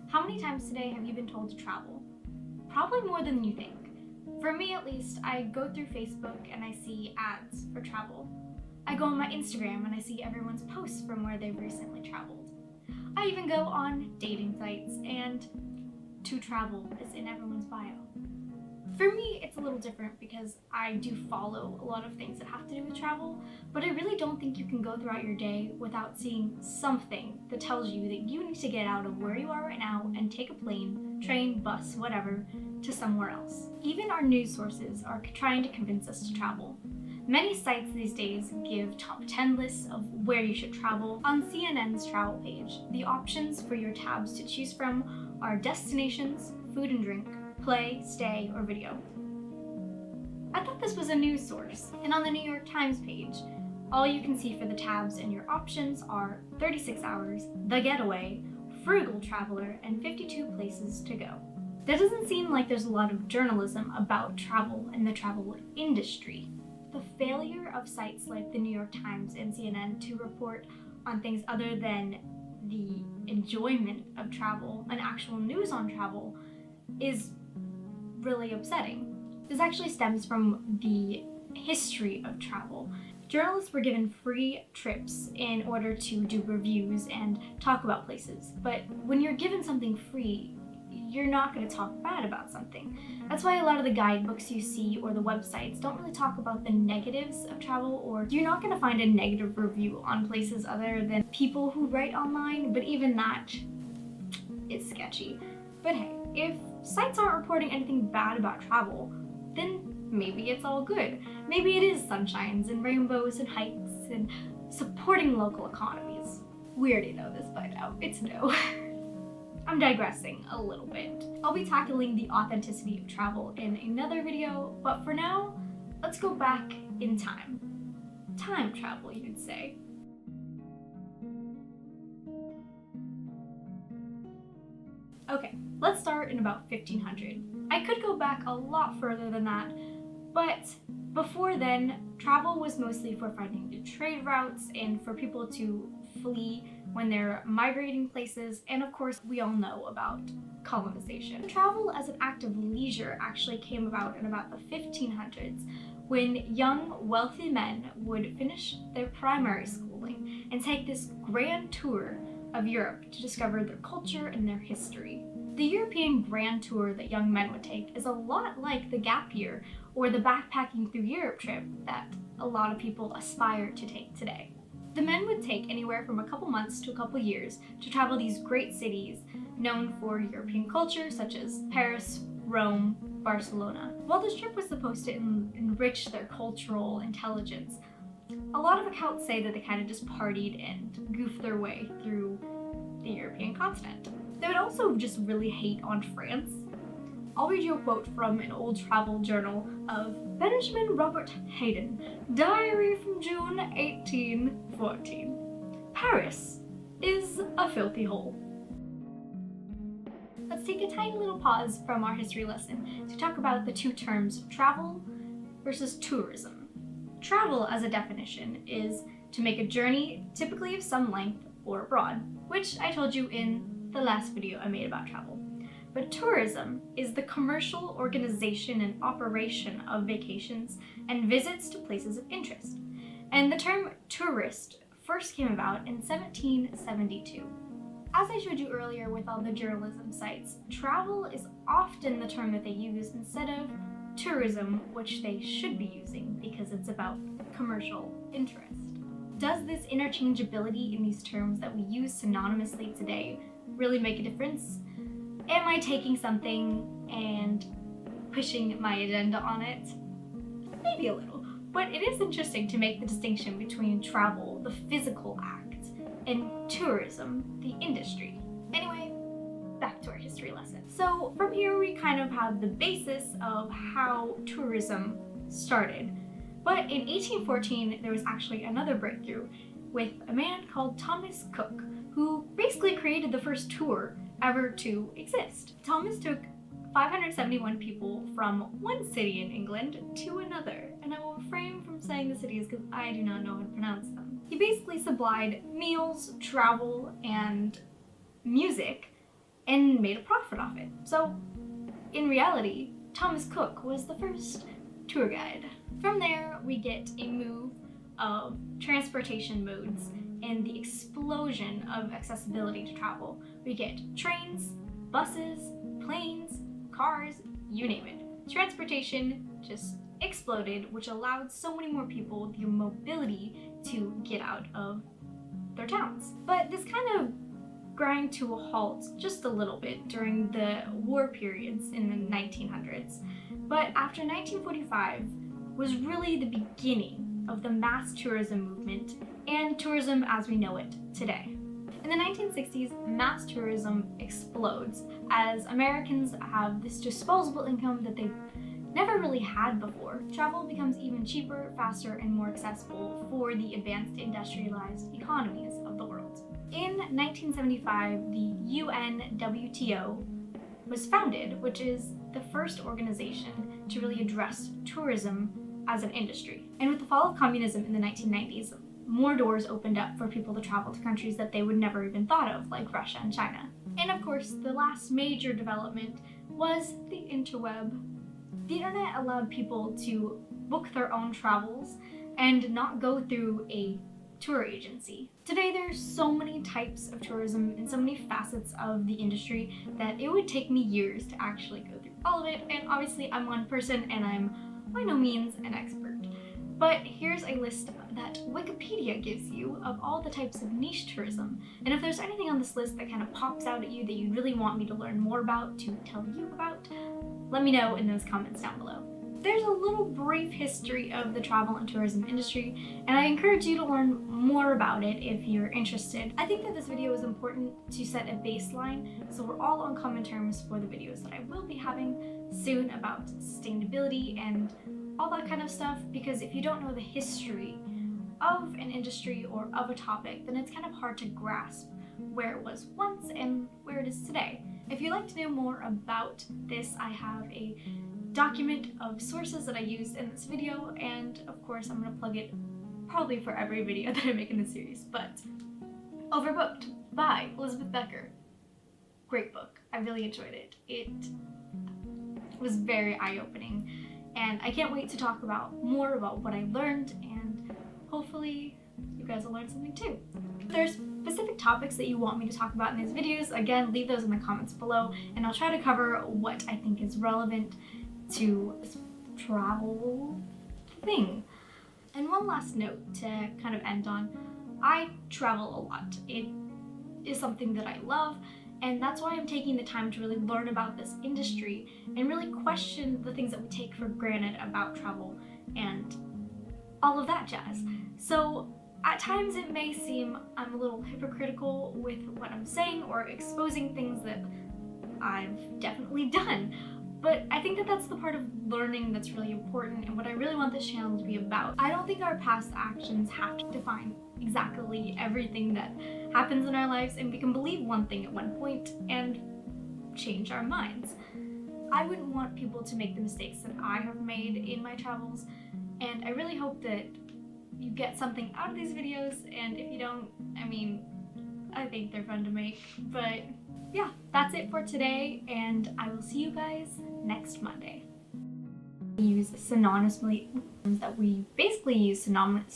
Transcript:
How many times today have you been told to travel? Probably more than you think. For me at least, I go through Facebook and I see ads for travel. I go on my Instagram and I see everyone's posts from where they've recently traveled. I even go on dating sites and to travel is in everyone's bio. For me, it's a little different because I do follow a lot of things that have to do with travel, but I really don't think you can go throughout your day without seeing something that tells you that you need to get out of where you are right now and take a plane, train, bus, whatever, to somewhere else. Even our news sources are trying to convince us to travel. Many sites these days give top 10 lists of where you should travel. On CNN's travel page, the options for your tabs to choose from are destinations, food and drink, play, stay, or video. I thought this was a news source, and on the New York Times page, all you can see for the tabs and your options are 36 hours, the getaway, frugal traveler, and 52 places to go. That doesn't seem like there's a lot of journalism about travel and the travel industry. The failure of sites like the New York Times and CNN to report on things other than the enjoyment of travel and actual news on travel is really upsetting. This actually stems from the history of travel. Journalists were given free trips in order to do reviews and talk about places, but when you're given something free, you're not going to talk bad about something. That's why a lot of the guidebooks you see or the websites don't really talk about the negatives of travel, or you're not going to find a negative review on places other than people who write online, but even that, it's sketchy. But hey, if sites aren't reporting anything bad about travel, then maybe it's all good. Maybe it is sunshines and rainbows and hikes and supporting local economies. We already know this by now, it's no. I'm digressing a little bit. I'll be tackling the authenticity of travel in another video, but for now, let's go back in time. Time travel, you'd say. Okay, let's start in about 1500. I could go back a lot further than that, but before then, travel was mostly for finding new trade routes and for people to flee when they're migrating places, and of course, we all know about colonization. Travel as an act of leisure actually came about in about the 1500s, when young, wealthy men would finish their primary schooling and take this grand tour of Europe to discover their culture and their history. The European grand tour that young men would take is a lot like the gap year or the backpacking through Europe trip that a lot of people aspire to take today. The men would take anywhere from a couple months to a couple years to travel these great cities known for European culture, such as Paris, Rome, Barcelona. While this trip was supposed to enrich their cultural intelligence, a lot of accounts say that they kind of just partied and goofed their way through the European continent. They would also just really hate on France. I'll read you a quote from an old travel journal of Benjamin Robert Hayden, diary from June 1814. Paris is a filthy hole. Let's take a tiny little pause from our history lesson to talk about the two terms travel versus tourism. Travel, as a definition, is to make a journey, typically of some length or abroad, which I told you in the last video I made about travel. But tourism is the commercial organization and operation of vacations and visits to places of interest. And the term tourist first came about in 1772. As I showed you earlier with all the journalism sites, travel is often the term that they use instead of tourism, which they should be using because it's about commercial interest. Does this interchangeability in these terms that we use synonymously today really make a difference? Am I taking something and pushing my agenda on it? Maybe a little, but it is interesting to make the distinction between travel, the physical act, and tourism, the industry. Anyway, back to our history lesson. So from here we kind of have the basis of how tourism started. But in 1814, there was actually another breakthrough with a man called Thomas Cook, who basically created the first tour ever to exist. Thomas took 571 people from one city in England to another, and I will refrain from saying the cities because I do not know how to pronounce them. He basically supplied meals, travel, and music and made a profit off it. So in reality, Thomas Cook was the first tour guide. From there, we get a move of transportation modes and the explosion of accessibility to travel. We get trains, buses, planes, cars, you name it. Transportation just exploded, which allowed so many more people the mobility to get out of their towns. But this kind of grind to a halt just a little bit during the war periods in the 1900s. But after 1945 was really the beginning of the mass tourism movement and tourism as we know it today. In the 1960s, mass tourism explodes as Americans have this disposable income that they've never really had before. Travel becomes even cheaper, faster, and more accessible for the advanced industrialized economies of the world. In 1975, the UNWTO was founded, which is the first organization to really address tourism as an industry. And with the fall of communism in the 1990s, more doors opened up for people to travel to countries that they would never even thought of, like Russia and China. And of course, the last major development was the interweb. The internet allowed people to book their own travels and not go through a tour agency. Today, there's so many types of tourism and so many facets of the industry that it would take me years to actually go through all of it. And obviously, I'm one person and I'm by no means an expert. But here's a list that Wikipedia gives you of all the types of niche tourism. And if there's anything on this list that kind of pops out at you that you really want me to learn more about, to tell you about, let me know in those comments down below. There's a little brief history of the travel and tourism industry, and I encourage you to learn more about it if you're interested. I think that this video is important to set a baseline so we're all on common terms for the videos that I will be having soon about sustainability and all that kind of stuff, because if you don't know the history of an industry or of a topic, then it's kind of hard to grasp where it was once and where it is today. If you'd like to know more about this, I have a document of sources that I used in this video, and of course I'm going to plug it probably for every video that I make in this series, but Overbooked by Elizabeth Becker. Great book. I really enjoyed it. It was very eye-opening, and I can't wait to talk more about what I learned, and hopefully you guys will learn something too. If there's specific topics that you want me to talk about in these videos, again, leave those in the comments below, and I'll try to cover what I think is relevant to this travel thing. And one last note to kind of end on, I travel a lot. It is something that I love, and that's why I'm taking the time to really learn about this industry and really question the things that we take for granted about travel and all of that jazz. So at times it may seem I'm a little hypocritical with what I'm saying or exposing things that I've definitely done. But I think that that's the part of learning that's really important and what I really want this channel to be about. I don't think our past actions have to define exactly everything that happens in our lives, and we can believe one thing at one point and change our minds. I wouldn't want people to make the mistakes that I have made in my travels, and I really hope that you get something out of these videos, and if you don't, I mean, I think they're fun to make. But yeah, that's it for today, and I will see you guys next Monday. We use synonymously that we basically use synonymous